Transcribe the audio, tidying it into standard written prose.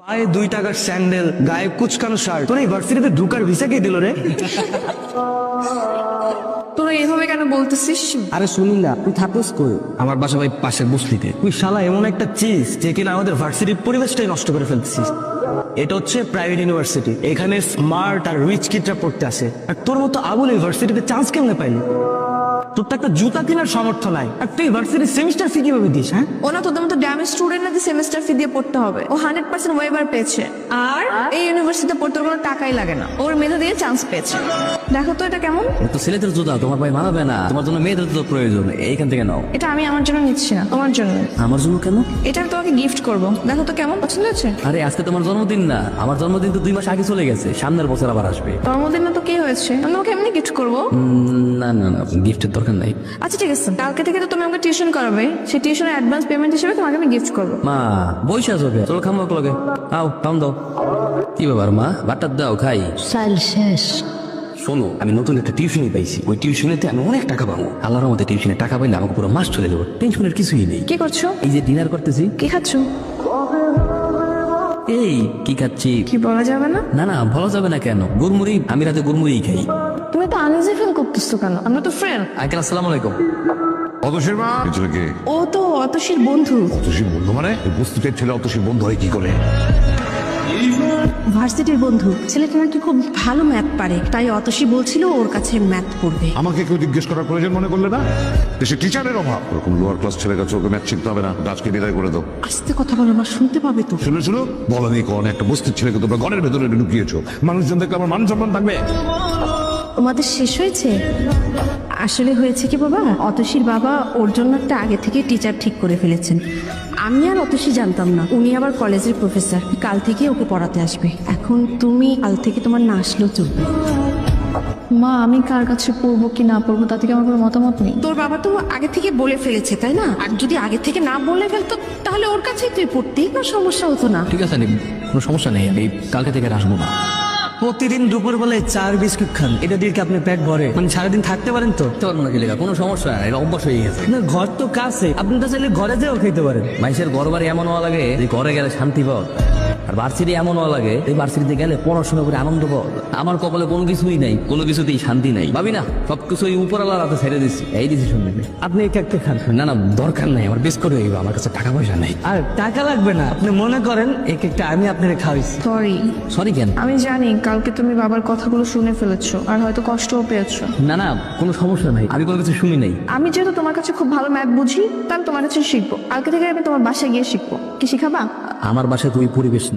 পায়ে 2 টাকার স্যান্ডেল, গায়ে কুচকানো শার্ট, তোর এই ভার্সিটিতে ঢুকার ভিসা কে দিল রে? তোরা এভাবে কেন বলতেছিস? আরে শুনি না, তুই থাকিস কই? আমার বাসা ভাই পাশের বস্তিতে। তুই শালা এমন একটা চিজ যে কিনা আমাদের ভার্সিটির পরিবেশটাই নষ্ট করে ফেলতেছিস। এটা হচ্ছে প্রাইভেট ইউনিভার্সিটি, এখানে স্মার্ট আর রিচ কিডরা পড়তে আসে, আর তোর মতো আবুল এই ভার্সিটিতে চান্স কেমনে পাইলি? তোর তো একটা জুতা কেনার সামর্থ্য নাই, আর তুই ভার্সিটির সেমিস্টার ফি কিভাবে দিস? হ্যাঁ, ও না তোদের মতো ড্যামেজ স্টুডেন্ট না যে সেমিস্টার ফি দিয়ে পড়তে হবে। ও 100% ওয়েবার পেয়েছে, আর এই ইউনিভার্সিটিতে পড়তে ওর কোনো টাকাই লাগে না। ওর মেধা দিয়ে চান্স পেয়েছে। দেখো তো এটা কেমন? তো ছেলেদের জুতা তোমার ভাই মানাবে না, তোমার জন্য মেয়েদের জুতো প্রয়োজন, এইখান থেকে নাও। এটা আমি আমার জন্য নিচ্ছি না, তোমার জন্য। আমার জন্য কেন? এটা আমি তোমাকে গিফট করবো, দেখো তো কেমন পছন্দ হয়েছে। আরে আজকে তোমার জন্মদিন না, আমার জন্মদিন তো 2 মাস আগে চলে গেছে, সামনের বছর আবার আসবে। জন্মদিন না তো কি হয়েছে, আমি তোমাকে এমনি গিফট করবো। না না না, গিফটের দরকার নাই। আচ্ছা ঠিক আছে, কালকে থেকে তো তুমি আমাকে টিউশন করাবে, সেই টিউশনের অ্যাডভান্স পেমেন্ট হিসেবে তোমাকে আমি গিফট করবো। মা বইসা চোখে, চলো খামো লগে, আও খাম দাও। কি ব্যাপার মা, বাটার দাও খাই। সাল শেষ। শোনো, আমি নতুন একটা টিউশনই পাইছি, ওই টিউশনেতে আমি অনেক টাকা পাবো। আল্লাহর মধ্যে টিউশনে টাকা পাইলে আমাকে পুরো মাস চলে যাবো, টেনশনের কিছুই নেই। কি করছো? এই যে ডিনার করতেছি। কি খাচ্ছো? এই কি খাচ্ছি? কি বলা যাবে না? না না, বলা যাবে না কেন? গুড়মুড়ি, আমি রাতে গুড়মুড়ি খাই। তুমি তো আনইজি ফিল করতেছো কেন? আমরা তো ফ্রেন্ড। আঙ্কেল আসসালামু আলাইকুম। অতসীর মা এই ছেলেকে ও তো অতসীর বন্ধু। অতসীর বন্ধু মানে এই বস্তুতের ছেলে অতসীর বন্ধু হয় কি করে? ভার্সিটির বন্ধু, ছেলেটা নাকি খুব ভালো ম্যাথ পারে, তাই অতসী বলছিল ওর কাছে ম্যাথ পড়বে। আমাকে কেউ জিজ্ঞেস করার প্রয়োজন মনে করলে না? দেশে টিচারের অভাব, ওরকম লোয়ার ক্লাস ছেলের কাছে ওকে ম্যাথ শিখতে হবে না, আজকে বিদায় করে দাও। আস্তে কথা বলো না, শুনতে পাবে তো। শুনে শুনো, বলেনি কোন একটা বস্তির ছেলেকে তোমরা ঘরের ভেতরে ঢুকিয়েছো, মানুষজন দেখলে আমার মান সম্মান থাকবে? তোমাদের শেষ হয়েছে? আসলে হয়েছে কি বাবা, অতসীর বাবা ওর জন্য একটা আগে থেকে টিচার ঠিক করে ফেলেছেন। আমি আর অতসী জানতাম না, উনি আবার কলেজের প্রফেসর, কাল থেকে ওকে পড়াতে আসবে। এখন তুমি কাল থেকে তোমার না আসলেও চলবে। মা, আমি কার কাছে পড়বো কি না পড়বো তাতে কি আমার কোনো মতামত নেই। তোর বাবা তো আগে থেকে বলে ফেলেছে, তাই না? আর যদি আগে থেকে না বলে ফেলতো তাহলে ওর কাছেই তুই পড়তেই না, সমস্যা হতো না। ঠিক আছে, কোনো সমস্যা নেই, আমি কালকে থেকে আর আসবো না। প্রতিদিন দুপুর বেলায় 4 বিস্কুট খান, এটা দিয়ে কি আপনি পেট ভরে? মানে সারাদিন থাকতে পারেন তো? তো পারবো না কি লেখা, কোনো সমস্যা নাই, এটা অভ্যাস হয়ে গেছে। আপনার ঘর তো কাছে, আপনি তো চাইলে ঘরে যেও খেতে পারেন। মানুষের ঘর বাড়ি এমন হওয়া লাগে যে ঘরে গেলে শান্তি পাওয়া, আর ভার্সিটি এমন হওয়া লাগে এই ভার্সিটিতে গেলে পড়াশোনা করে আনন্দ পাওয়া। আমার কপালে কোনো কিছুই নাই, কোনো কিছুতেই শান্তি নাই, ভাবি না সবকিছু ওই উপরওয়ালার হাতে ছেড়ে দিচ্ছি, এই ডিসিশন নেবে। আপনি এক একটা খান। না না, দরকার নাই, আমার বেশ করে হইব, আমার কাছে টাকা পয়সা নাই। আর টাকা লাগবে না, আপনি মনে করেন এক একটা আমি আপনাকে খাওয়াইছি। সরি। সরি কেন? আমি জানি কালকে তুমি বাবার কথাগুলো শুনে ফেলেছো, আর হয়তো কষ্টও পেয়েছো। না না, কোনো সমস্যা নাই, আমি কোনো কিছু শুনি নাই। আমি যেহেতু তোমার কাছে খুব ভালো ম্যাথ বুঝি, তাহলে তোমার কাছে শিখবো। কালকে থেকে আমি তোমার বাসায় গিয়ে শিখবো। কি শিখাবা? আমার বাসায় তো ওই পরিবেশ